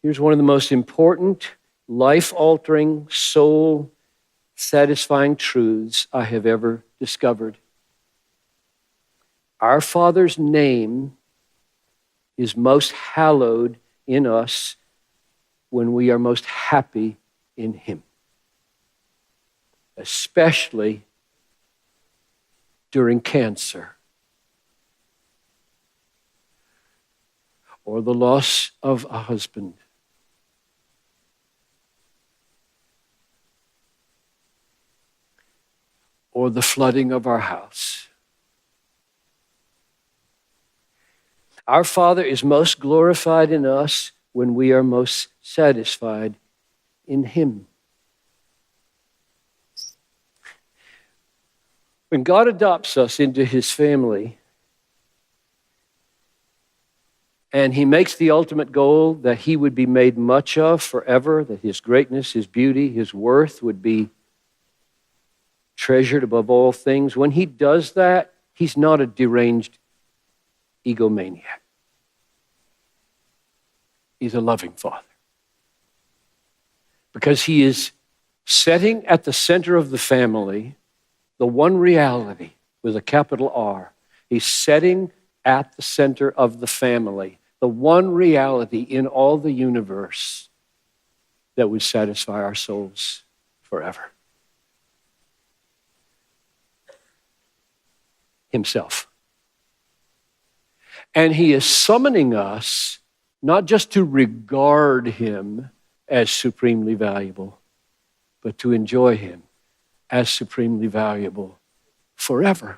Here's one of the most important, life-altering, soul-satisfying truths I have ever discovered. Our Father's name is most hallowed in us when we are most happy in Him, especially during cancer or the loss of a husband or the flooding of our house. Our Father is most glorified in us when we are most satisfied in Him. When God adopts us into His family, and He makes the ultimate goal that He would be made much of forever, that His greatness, His beauty, His worth would be treasured above all things, when He does that, He's not a deranged egomaniac. He's a loving Father. Because He is setting at the center of the family the one reality with a capital R. He's setting at the center of the family the one reality in all the universe that would satisfy our souls forever. Himself. And He is summoning us not just to regard Him as supremely valuable, but to enjoy Him as supremely valuable forever.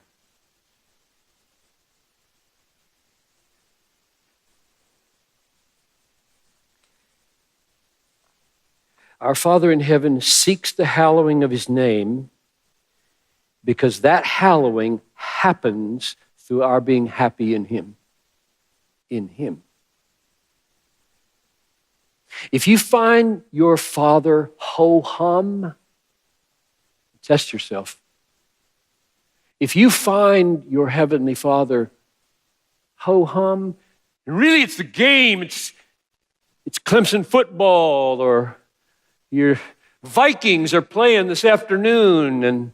Our Father in heaven seeks the hallowing of His name because that hallowing happens through our being happy in Him. In Him. If you find your Father ho-hum, test yourself. If you find your Heavenly Father ho-hum, and really it's the game, it's Clemson football, or your Vikings are playing this afternoon,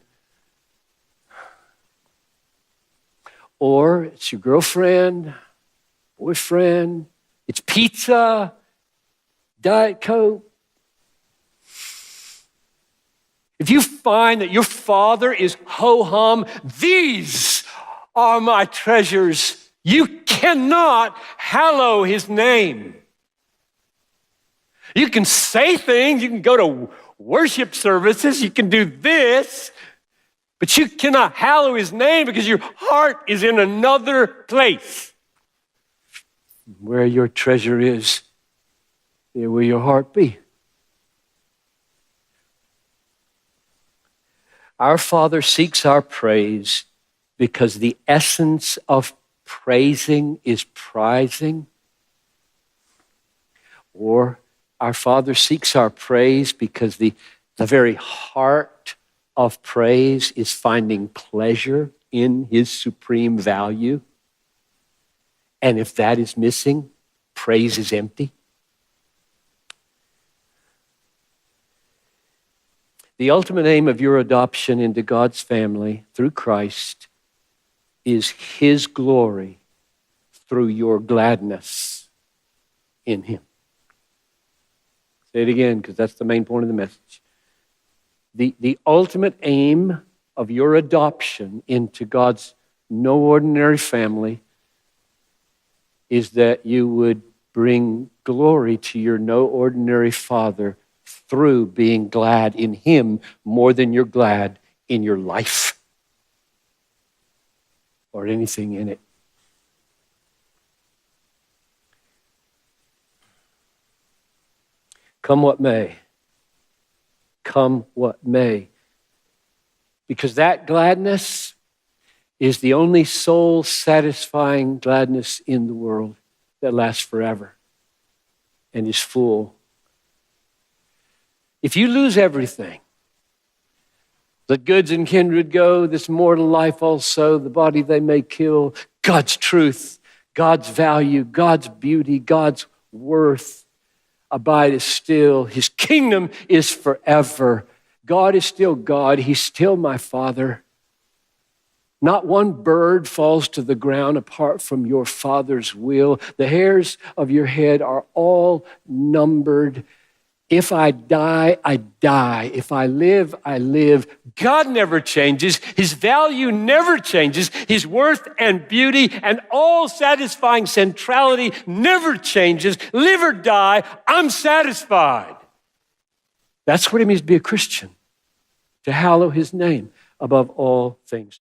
or it's your girlfriend, boyfriend, it's pizza, Diet Coke. If you find that your Father is ho-hum, these are my treasures, you cannot hallow His name. You can say things, you can go to worship services, you can do this, but you cannot hallow His name because your heart is in another place. Where your treasure is, there will your heart be. Our Father seeks our praise because the essence of praising is prizing. Or our Father seeks our praise because the very heart of praise is finding pleasure in His supreme value. And if that is missing, praise is empty. The ultimate aim of your adoption into God's family through Christ is His glory through your gladness in Him. Say it again, because that's the main point of the message. The ultimate aim of your adoption into God's no ordinary family is that you would bring glory to your no ordinary Father through being glad in Him more than you're glad in your life or anything in it. Come what may. Come what may. Because that gladness is the only soul-satisfying gladness in the world that lasts forever and is full. If you lose everything, let goods and kindred go, this mortal life also, the body they may kill, God's truth, God's value, God's beauty, God's worth, abideth still. His kingdom is forever. God is still God. He's still my Father. Not one bird falls to the ground apart from your Father's will. The hairs of your head are all numbered. If I die, I die. If I live, I live. God never changes. His value never changes. His worth and beauty and all satisfying centrality never changes. Live or die, I'm satisfied. That's what it means to be a Christian, to hallow his name above all things.